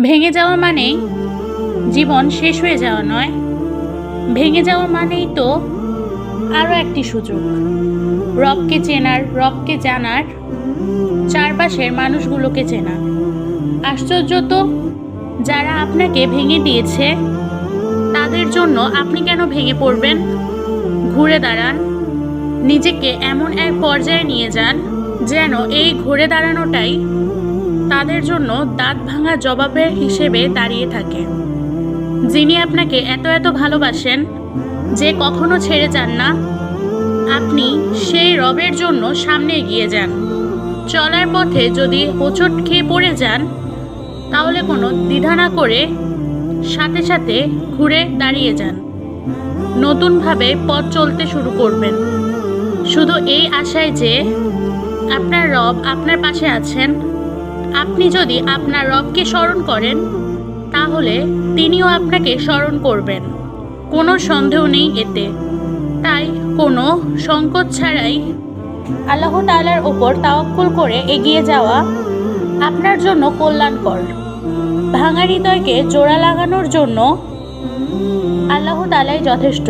ভেঙে যাওয়া মানেই জীবন শেষ হয়ে যাওয়া নয়, ভেঙে যাওয়া মানেই তো আরও একটি সুযোগ রবকে চেনার, রবকে জানার, চারপাশের মানুষগুলোকে চেনা। আশ্চর্য তো, যারা আপনাকে ভেঙে দিয়েছে তাদের জন্য আপনি কেন ভেঙে পড়বেন? ঘুরে দাঁড়ান, নিজেকে এমন এক পর্যায়ে নিয়ে যান যেন এই ঘুরে দাঁড়ানোটাই তাদের জন্য দাঁত ভাঙা জবাবের হিসেবে দাঁড়িয়ে থাকে। যিনি আপনাকে এত এত ভালোবাসেন যে কখনো ছেড়ে যান না, আপনি সেই রবের জন্য সামনে এগিয়ে যান। চলার পথে যদি হোঁচট খেয়ে পড়ে যান তাহলে কোনো দ্বিধা না করে সাথে সাথে ঘুরে দাঁড়িয়ে যান, নতুনভাবে পথ চলতে শুরু করবেন, শুধু এই আশায় যে আপনার রব আপনার পাশে আছেন। আপনি যদি আপনার রবকে স্মরণ করেন তাহলে তিনিও আপনাকে স্মরণ করবেন, কোনো সন্দেহ নেই এতে। তাই কোনো সংকোচ ছাড়াই আল্লাহ তাআলার ওপর তাওয়াক্কুল করে এগিয়ে যাওয়া আপনার জন্য কল্যাণকর। ভাঙা হৃদয়কে জোড়া লাগানোর জন্য আল্লাহ তাআলাই যথেষ্ট।